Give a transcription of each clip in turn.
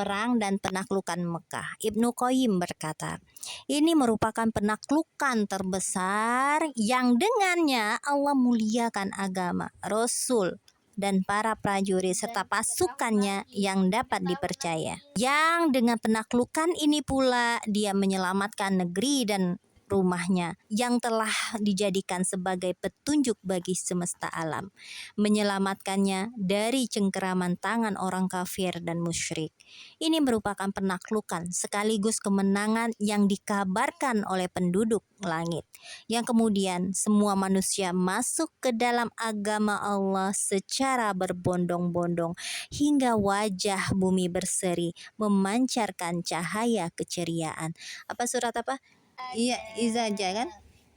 perang dan penaklukan Mekah. Ibnu Qayyim berkata, ini merupakan penaklukan terbesar yang dengannya Allah muliakan agama, Rasul, dan para prajurit serta pasukannya yang dapat dipercaya. Yang dengan penaklukan ini pula dia menyelamatkan negeri dan rumahnya yang telah dijadikan sebagai petunjuk bagi semesta alam, menyelamatkannya dari cengkeraman tangan orang kafir dan musyrik. Ini merupakan penaklukan sekaligus kemenangan yang dikabarkan oleh penduduk langit, yang kemudian semua manusia masuk ke dalam agama Allah secara berbondong-bondong hingga wajah bumi berseri memancarkan cahaya keceriaan. Apa surat apa? Iya, Izaja kan?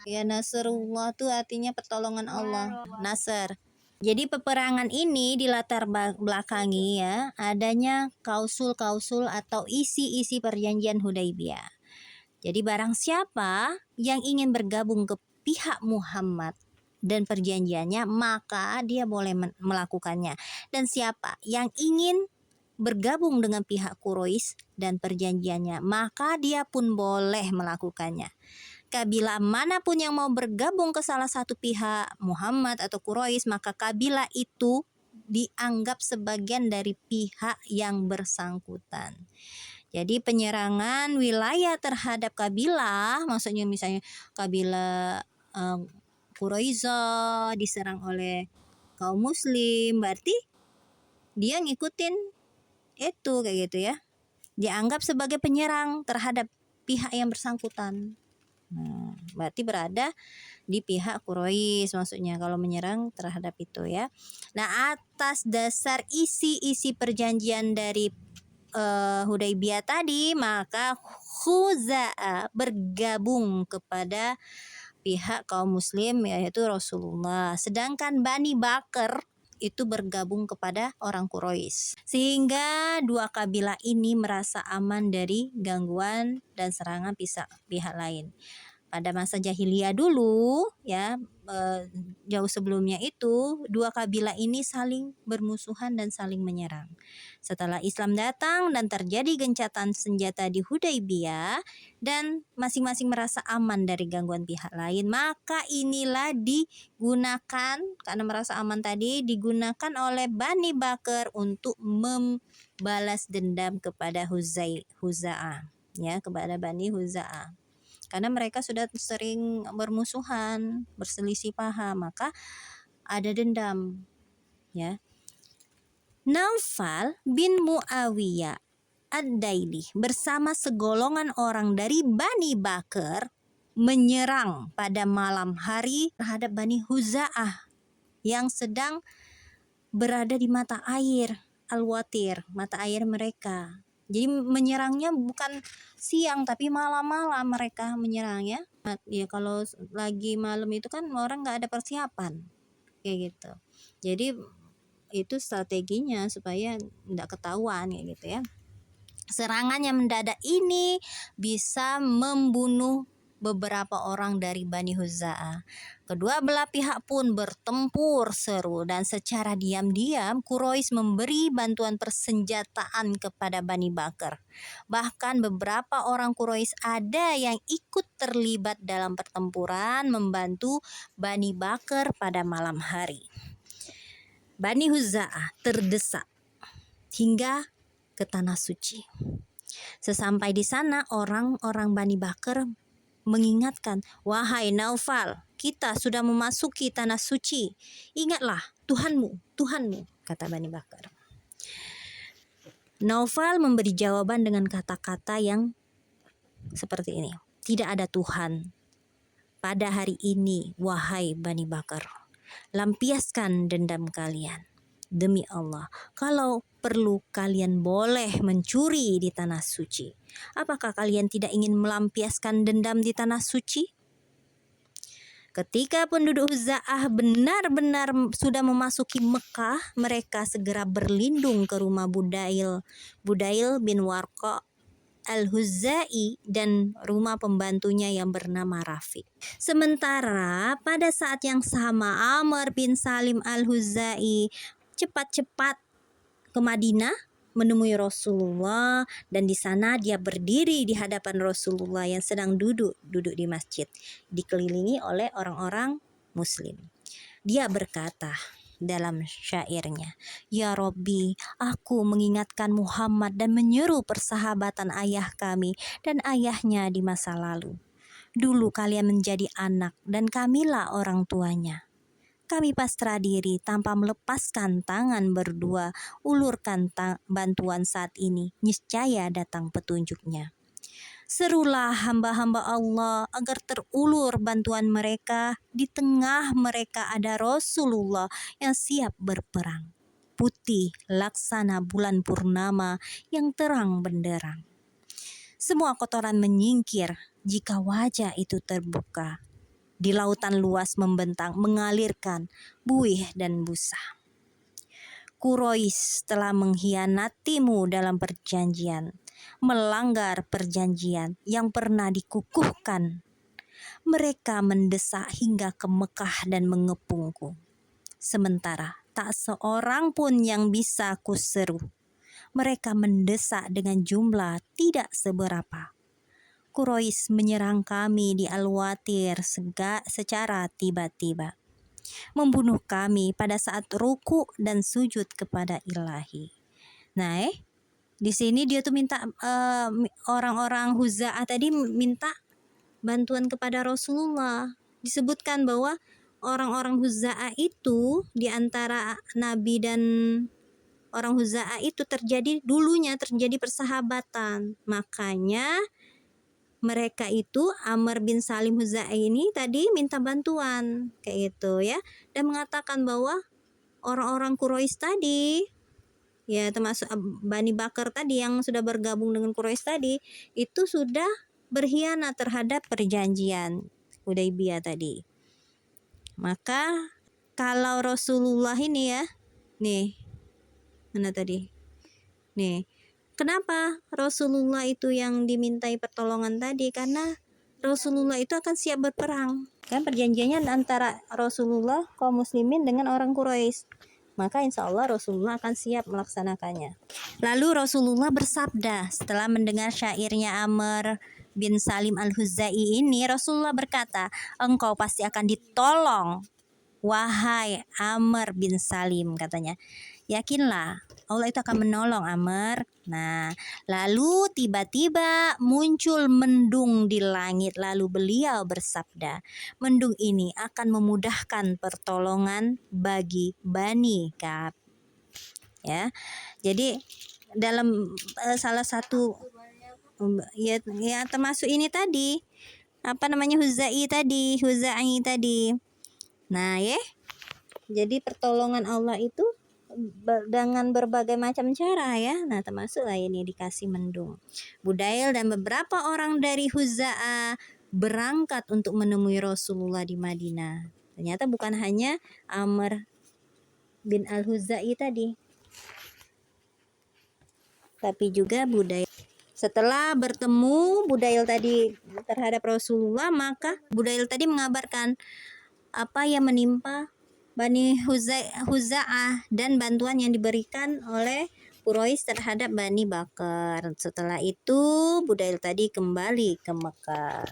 Ya, Nasrullah tuh artinya pertolongan Allah. Nasr. Jadi peperangan ini dilatar belakangi ya adanya klausul-klausul atau isi-isi perjanjian Hudaibiyah. Jadi barang siapa yang ingin bergabung ke pihak Muhammad dan perjanjiannya, maka dia boleh melakukannya. Dan siapa yang ingin bergabung dengan pihak Quraisy dan perjanjiannya, maka dia pun boleh melakukannya. Kabilah manapun yang mau bergabung ke salah satu pihak, Muhammad atau Quraisy, maka kabilah itu dianggap sebagian dari pihak yang bersangkutan. Jadi penyerangan wilayah terhadap kabilah, maksudnya misalnya kabilah Quraisy diserang oleh kaum muslim, berarti dia ngikutin itu kayak gitu ya, dianggap sebagai penyerang terhadap pihak yang bersangkutan. Nah, berarti berada di pihak Quraisy maksudnya kalau menyerang terhadap itu ya. Nah, atas dasar isi-isi perjanjian dari Hudaibiyah tadi, maka Khuza'ah bergabung kepada pihak kaum muslim yaitu Rasulullah, sedangkan Bani Bakr itu bergabung kepada orang Quraisy, sehingga dua kabilah ini merasa aman dari gangguan dan serangan pihak lain. Pada masa jahiliyah dulu ya, jauh sebelumnya itu dua kabilah ini saling bermusuhan dan saling menyerang. Setelah Islam datang dan terjadi gencatan senjata di Hudaibiyah dan masing-masing merasa aman dari gangguan pihak lain, maka inilah digunakan, karena merasa aman tadi, digunakan oleh Bani Bakr untuk membalas dendam kepada Huza'ah ya, kepada Bani Huza'ah. Karena mereka sudah sering bermusuhan, berselisih paham, maka ada dendam ya. Naufal bin Muawiyah Ad-Daili bersama segolongan orang dari Bani Bakr menyerang pada malam hari terhadap Bani Huza'ah yang sedang berada di mata air Al-Watir, mata air mereka. Jadi menyerangnya bukan siang tapi malam-malam mereka menyerangnya. Ya kalau lagi malam itu kan orang nggak ada persiapan kayak gitu. Jadi itu strateginya supaya nggak ketahuan kayak gitu ya. Serangan yang mendadak ini bisa membunuh beberapa orang dari Bani Huza'ah. Kedua belah pihak pun bertempur seru dan secara diam-diam Quraisy memberi bantuan persenjataan kepada Bani Bakr. Bahkan beberapa orang Quraisy ada yang ikut terlibat dalam pertempuran membantu Bani Bakr pada malam hari. Bani Huza'ah terdesak hingga ke tanah suci. Sesampai di sana orang-orang Bani Bakr mengingatkan, wahai Naufal, kita sudah memasuki tanah suci. Ingatlah Tuhanmu, kata Bani Bakr. Naufal memberi jawaban dengan kata-kata yang seperti ini. Tidak ada Tuhan pada hari ini, wahai Bani Bakr. Lampiaskan dendam kalian. Demi Allah, kalau perlu kalian boleh mencuri di tanah suci. Apakah kalian tidak ingin melampiaskan dendam di tanah suci? Ketika penduduk Huza'ah benar-benar sudah memasuki Mekah, mereka segera berlindung ke rumah Budail bin Warqa Al-Huza'i dan rumah pembantunya yang bernama Rafiq. Sementara pada saat yang sama Amr bin Salim Al-Huza'i cepat-cepat ke Madinah menemui Rasulullah, dan di sana dia berdiri di hadapan Rasulullah yang sedang duduk di masjid, dikelilingi oleh orang-orang muslim. Dia berkata dalam syairnya, "Ya Robbi, aku mengingatkan Muhammad dan menyeru persahabatan ayah kami dan ayahnya di masa lalu. Dulu kalian menjadi anak dan kamilah orang tuanya. Kami pasrah diri tanpa melepaskan tangan berdua, ulurkan bantuan saat ini, niscaya datang petunjuknya. Serulah hamba-hamba Allah agar terulur bantuan mereka. Di tengah mereka ada Rasulullah yang siap berperang. Putih laksana bulan purnama yang terang benderang. Semua kotoran menyingkir jika wajah itu terbuka. Di lautan luas membentang, mengalirkan buih dan busa. Quraisy telah mengkhianatimu dalam perjanjian, melanggar perjanjian yang pernah dikukuhkan. Mereka mendesak hingga ke Mekah dan mengepungku. Sementara tak seorang pun yang bisa kuseru. Mereka mendesak dengan jumlah tidak seberapa. Quraisy menyerang kami di Al-Watir secara tiba-tiba, membunuh kami pada saat ruku dan sujud kepada Ilahi. Nah, di sini dia tuh minta orang-orang Huza'ah tadi minta bantuan kepada Rasulullah. Disebutkan bahwa orang-orang Huza'ah itu di antara Nabi dan orang Huza'ah itu dulunya terjadi persahabatan. Makanya mereka itu Amr bin Salim Huzai ini tadi minta bantuan kayak gitu ya, dan mengatakan bahwa orang-orang Quraisy tadi ya, termasuk Bani Bakar tadi yang sudah bergabung dengan Quraisy tadi, itu sudah berkhianat terhadap perjanjian Hudaibiyah tadi. Maka kalau Rasulullah ini ya, nih mana tadi, nih kenapa Rasulullah itu yang dimintai pertolongan tadi? Karena Rasulullah itu akan siap berperang. Kan perjanjiannya antara Rasulullah kaum muslimin dengan orang Quraisy. Maka insya Allah Rasulullah akan siap melaksanakannya. Lalu Rasulullah bersabda setelah mendengar syairnya Amr bin Salim al-Huzai ini, Rasulullah berkata, "Engkau pasti akan ditolong, wahai Amr bin Salim," katanya. "Yakinlah, Allah itu akan menolong Amr." Nah, lalu tiba-tiba muncul mendung di langit, lalu beliau bersabda, "Mendung ini akan memudahkan pertolongan bagi Bani Ka'ab." Ya, jadi dalam salah satu ya termasuk ini tadi Huzai tadi. Nah, ya. Jadi pertolongan Allah itu dengan berbagai macam cara ya. Nah, termasuklah ini dikasih mendung. Budail dan beberapa orang dari Huza'ah berangkat untuk menemui Rasulullah di Madinah. Ternyata bukan hanya Amr bin al-Huzai tadi, tapi juga Budail. Setelah bertemu Budail tadi terhadap Rasulullah, maka Budail tadi mengabarkan apa yang menimpa Bani Huza'ah dan bantuan yang diberikan oleh Quraisy terhadap Bani Bakar. Setelah itu Budail tadi kembali ke Mekah.